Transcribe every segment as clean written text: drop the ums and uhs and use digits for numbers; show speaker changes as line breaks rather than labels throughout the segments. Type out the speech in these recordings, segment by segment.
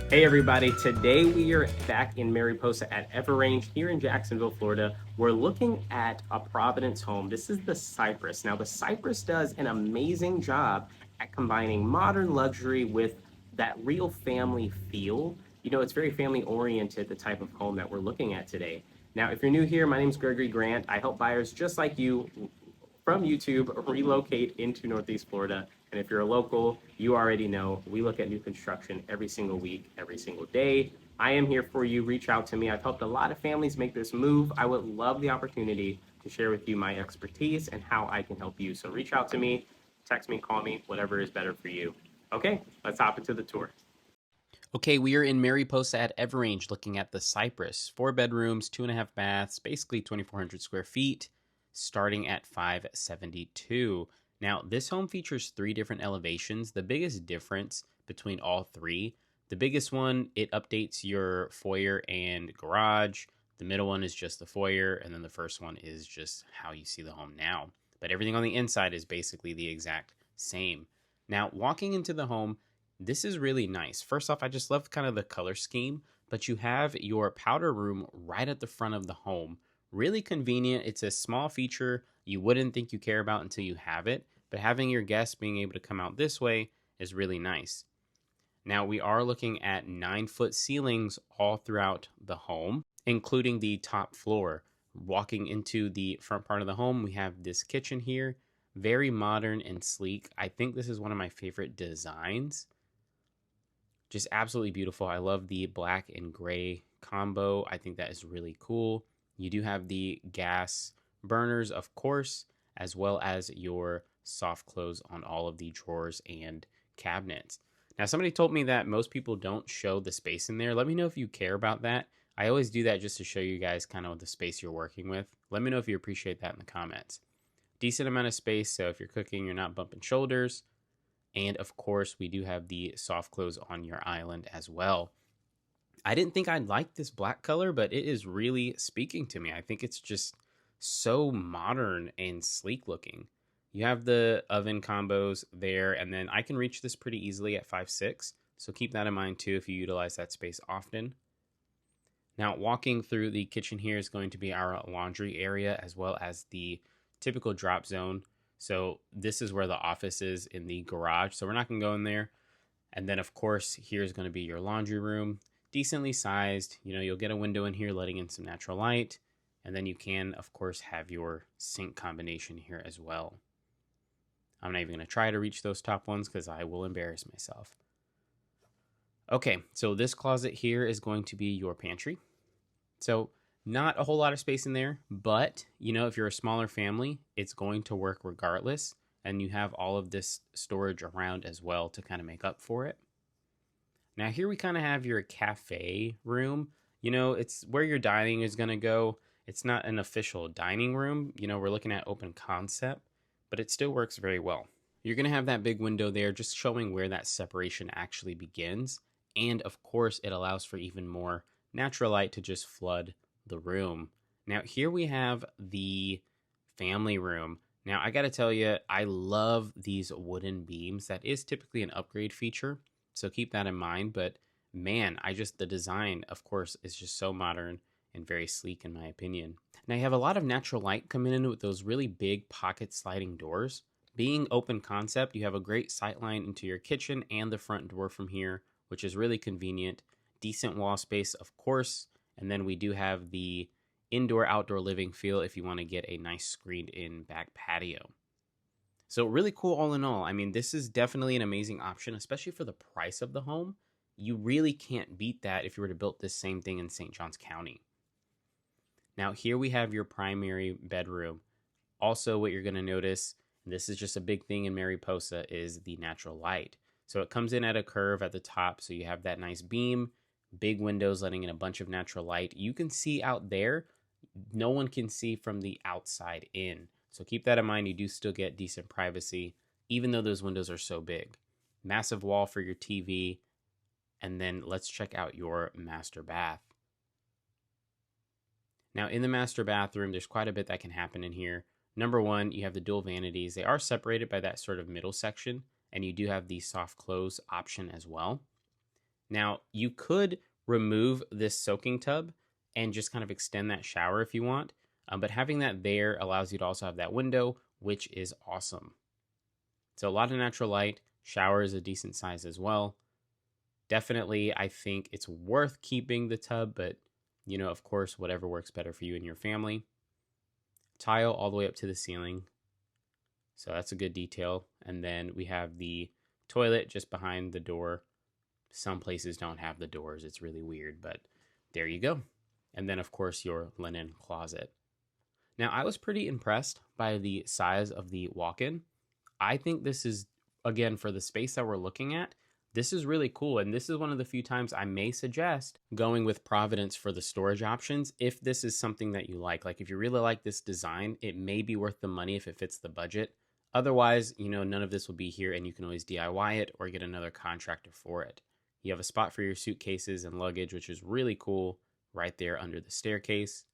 Hey everybody, today we are back in Mariposa at EverRange here in Jacksonville, Florida. We're looking at a Providence home. This is the Cypress. Now, the Cypress does an amazing job at combining modern luxury with that real family feel. You know, it's very family oriented, the type of home that we're looking at today. Now, if you're new here, my name is Gregory Grant. I help buyers just like you from YouTube relocate into Northeast Florida. And if you're a local, you already know we look at new construction every single week, every single day. I am here for you. Reach out to me. I've helped a lot of families make this move. I would love the opportunity to share with you my expertise and how I can help you. So reach out to me, text me, call me, whatever is better for you. Okay, let's hop into the tour.
Okay, we are in Mariposa at EverRange looking at the Cypress. 4 bedrooms, 2.5 baths, basically 2,400 square feet, starting at 572. Now, this home features 3 different elevations. The biggest difference between all three, the biggest one, it updates your foyer and garage. The middle one is just the foyer, and then the first one is just how you see the home now. But everything on the inside is basically the exact same. Now, walking into the home, this is really nice. First off, I just love kind of the color scheme, but you have your powder room right at the front of the home. Really convenient. It's a small feature you wouldn't think you care about until you have it, but having your guests being able to come out this way is really nice. Now, we are looking at 9-foot ceilings all throughout the home, including the top floor. Walking into the front part of the home, we have this kitchen here. Very modern and sleek. I think this is one of my favorite designs. Just absolutely beautiful. I love the black and gray combo. I think that is really cool. You do have the gas burners, of course, as well as your soft close on all of the drawers and cabinets. Now, somebody told me that most people don't show the space in there. Let me know if you care about that. I always do that just to show you guys kind of the space you're working with. Let me know if you appreciate that in the comments. Decent amount of space, so if you're cooking, you're not bumping shoulders. And of course, we do have the soft close on your island as well. I didn't think I'd like this black color, but it is really speaking to me. I think it's just so modern and sleek looking. You have the oven combos there, and then I can reach this pretty easily at 5'6", so keep that in mind too if you utilize that space often. Now, walking through the kitchen here is going to be our laundry area as well as the typical drop zone. So this is where the office is in the garage. So we're not going to go in there. And then, of course, here's going to be your laundry room. Decently sized. You know, you'll get a window in here letting in some natural light. And then you can, of course, have your sink combination here as well. I'm not even going to try to reach those top ones because I will embarrass myself. Okay, so this closet here is going to be your pantry. So not a whole lot of space in there, but you know, if you're a smaller family, it's going to work regardless. And you have all of this storage around as well to kind of make up for it. Now here we kind of have your cafe room. You know, it's where your dining is going to go. It's not an official dining room. You know, we're looking at open concept, but it still works very well. You're going to have that big window there just showing where that separation actually begins. And of course, it allows for even more natural light to just flood the room. Now, here we have the family room. Now, I got to tell you, I love these wooden beams. That is typically an upgrade feature, so keep that in mind. But man, the design, of course, is just so modern and very sleek in my opinion. Now, you have a lot of natural light coming in with those really big pocket sliding doors. Being open concept, you have a great sight line into your kitchen and the front door from here, which is really convenient. Decent wall space, of course. And then we do have the indoor-outdoor living feel if you want to get a nice screened-in back patio. So really cool all in all. I mean, this is definitely an amazing option, especially for the price of the home. You really can't beat that if you were to build this same thing in St. Johns County. Now, here we have your primary bedroom. Also, what you're going to notice, and this is just a big thing in Mariposa, is the natural light. So it comes in at a curve at the top, so you have that nice beam, big windows letting in a bunch of natural light. You can see out there. No one can see from the outside in. So keep that in mind. You do still get decent privacy, even though those windows are so big. Massive wall for your TV. And then let's check out your master bath. Now, in the master bathroom, there's quite a bit that can happen in here. Number one, you have the dual vanities. They are separated by that sort of middle section, and you do have the soft close option as well. Now, you could remove this soaking tub and just kind of extend that shower if you want, but having that there allows you to also have that window, which is awesome. So a lot of natural light, shower is a decent size as well. Definitely, I think it's worth keeping the tub, but of course, whatever works better for you and your family. Tile all the way up to the ceiling. So that's a good detail. And then we have the toilet just behind the door. Some places don't have the doors. It's really weird, but there you go. And then, of course, your linen closet. Now, I was pretty impressed by the size of the walk-in. I think this is, again, for the space that we're looking at, this is really cool. And this is one of the few times I may suggest going with Providence for the storage options if this is something that you like. Like if you really like this design, it may be worth the money if it fits the budget. Otherwise, none of this will be here and you can always DIY it or get another contractor for it. You have a spot for your suitcases and luggage, which is really cool, right there under the staircase.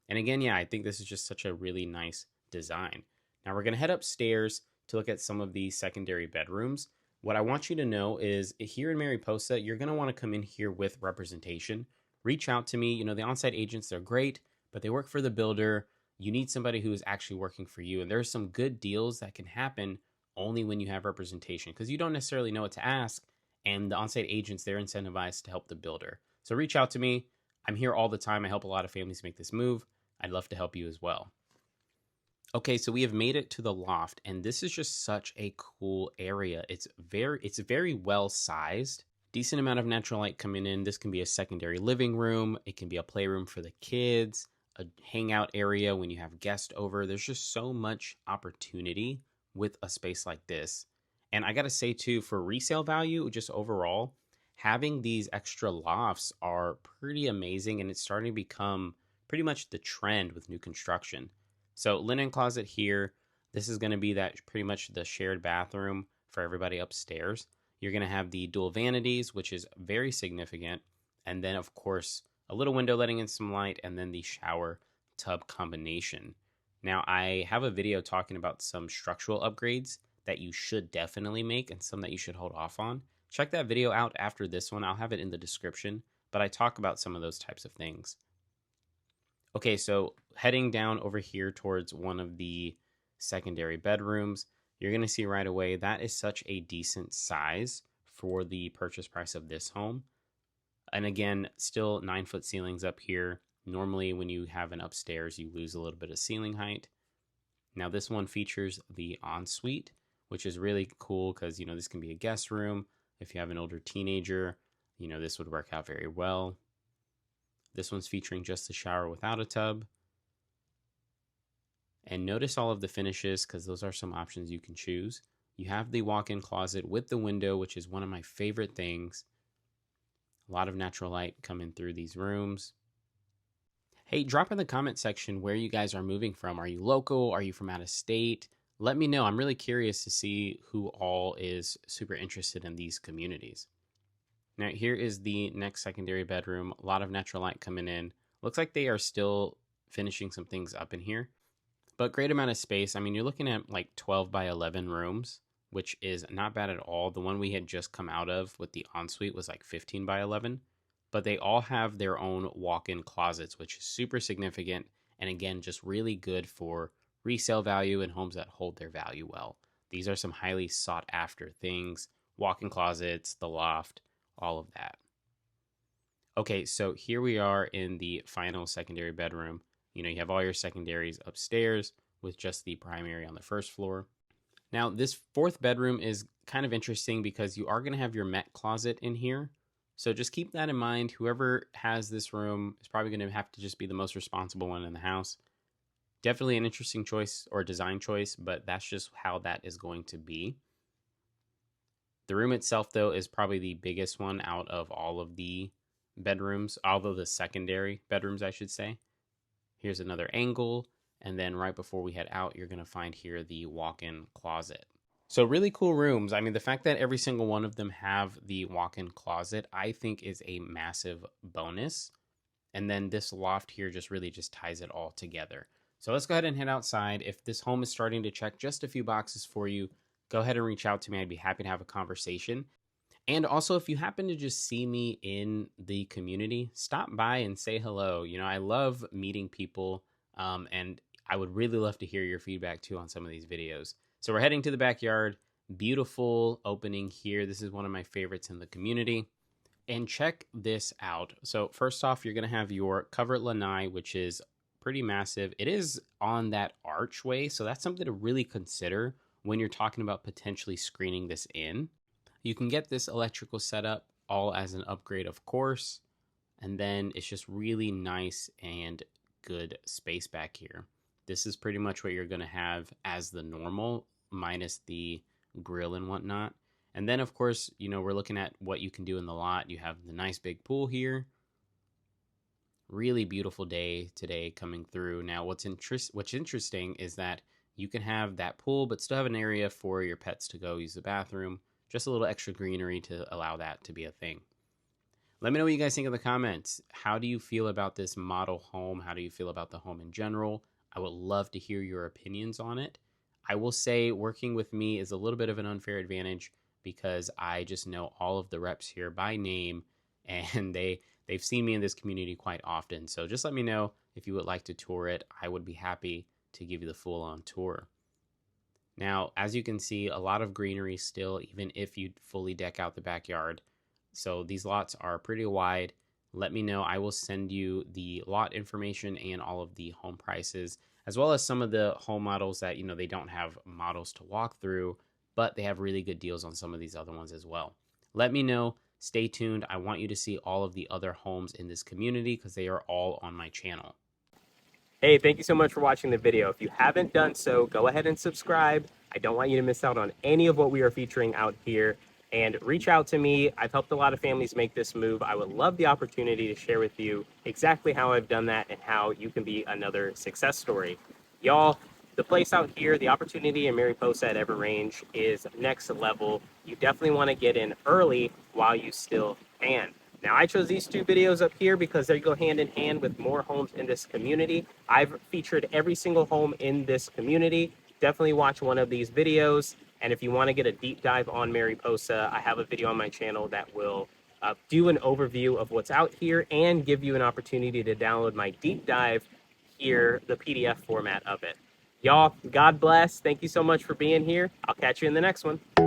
And again, yeah, I think this is just such a really nice design. Now we're going to head upstairs to look at some of the secondary bedrooms. What I want you to know is here in Mariposa, you're going to want to come in here with representation. Reach out to me. The on-site agents, they're great, but they work for the builder. You need somebody who is actually working for you. And there's some good deals that can happen only when you have representation because you don't necessarily know what to ask. And the on-site agents, they're incentivized to help the builder. So reach out to me. I'm here all the time. I help a lot of families make this move. I'd love to help you as well. Okay, so we have made it to the loft, and this is just such a cool area. It's very well sized. Decent amount of natural light coming in. This can be a secondary living room. It can be a playroom for the kids, a hangout area when you have guests over. There's just so much opportunity with a space like this. And I gotta say too, for resale value, just overall, having these extra lofts are pretty amazing, and it's starting to become pretty much the trend with new construction. So linen closet here. This is going to be that pretty much the shared bathroom for everybody upstairs. You're going to have the dual vanities, which is very significant. And then, of course, a little window letting in some light, and then the shower tub combination. Now, I have a video talking about some structural upgrades that you should definitely make and some that you should hold off on. Check that video out after this one. I'll have it in the description, but I talk about some of those types of things. Okay, so heading down over here towards one of the secondary bedrooms, you're going to see right away that is such a decent size for the purchase price of this home. And again, still 9-foot ceilings up here. Normally when you have an upstairs, you lose a little bit of ceiling height. Now this one features the ensuite, which is really cool because, this can be a guest room. If you have an older teenager, this would work out very well. This one's featuring just the shower without a tub. And notice all of the finishes because those are some options you can choose. You have the walk-in closet with the window, which is one of my favorite things. A lot of natural light coming through these rooms. Hey, drop in the comment section where you guys are moving from. Are you local? Are you from out of state? Let me know. I'm really curious to see who all is super interested in these communities. Now, here is the next secondary bedroom. A lot of natural light coming in. Looks like they are still finishing some things up in here. But great amount of space. I mean, you're looking at like 12 by 11 rooms, which is not bad at all. The one we had just come out of with the ensuite was like 15 by 11. But they all have their own walk-in closets, which is super significant. And again, just really good for resale value and homes that hold their value well. These are some highly sought after things. Walk-in closets, the loft, all of that. Okay, so here we are in the final secondary bedroom. You have all your secondaries upstairs with just the primary on the first floor. Now, this fourth bedroom is kind of interesting because you are going to have your Met closet in here. So just keep that in mind. Whoever has this room is probably going to have to just be the most responsible one in the house. Definitely an interesting choice or design choice, but that's just how that is going to be. The room itself, though, is probably the biggest one out of all of the bedrooms, although the secondary bedrooms, I should say. Here's another angle, and then right before we head out, you're going to find here the walk-in closet. So really cool rooms. I mean, the fact that every single one of them have the walk-in closet, I think is a massive bonus. And then this loft here just really just ties it all together. So let's go ahead and head outside. If this home is starting to check just a few boxes for you, go ahead and reach out to me. I'd be happy to have a conversation. And also, if you happen to just see me in the community, stop by and say hello. You know, I love meeting people, and I would really love to hear your feedback too on some of these videos. So we're heading to the backyard. Beautiful opening here. This is one of my favorites in the community. And check this out. So first off, you're going to have your covered lanai, which is pretty massive. It is on that archway, so that's something to really consider when you're talking about potentially screening this in. You can get this electrical setup all as an upgrade, of course, and then it's just really nice and good space back here. This is pretty much what you're going to have as the normal, minus the grill and whatnot. And then, of course, you know, we're looking at what you can do in the lot. You have the nice big pool here. Really beautiful day today coming through. Now, what's interesting is that you can have that pool, but still have an area for your pets to go use the bathroom. Just a little extra greenery to allow that to be a thing. Let me know what you guys think in the comments. How do you feel about this model home? How do you feel about the home in general? I would love to hear your opinions on it. I will say working with me is a little bit of an unfair advantage because I just know all of the reps here by name, and they've seen me in this community quite often. So just let me know if you would like to tour it. I would be happy to give you the full-on tour. Now, as you can see, a lot of greenery still, even if you fully deck out the backyard. So these lots are pretty wide. Let me know. I will send you the lot information and all of the home prices, as well as some of the home models that, you know, they don't have models to walk through, but they have really good deals on some of these other ones as well. Let me know. Stay tuned. I want you to see all of the other homes in this community because they are all on my channel.
Hey, thank you so much for watching the video. If you haven't done so, go ahead and subscribe. I don't want you to miss out on any of what we are featuring out here. And reach out to me. I've helped a lot of families make this move. I would love the opportunity to share with you exactly how I've done that and how you can be another success story. Y'all, the place out here, the opportunity in Mariposa at EverRange is next level. You definitely want to get in early while you still can. Now, I chose these two videos up here because they go hand in hand with more homes in this community. I've featured every single home in this community. Definitely watch one of these videos. And if you want to get a deep dive on Mariposa, I have a video on my channel that will do an overview of what's out here and give you an opportunity to download my deep dive here, the PDF format of it. Y'all, God bless. Thank you so much for being here. I'll catch you in the next one.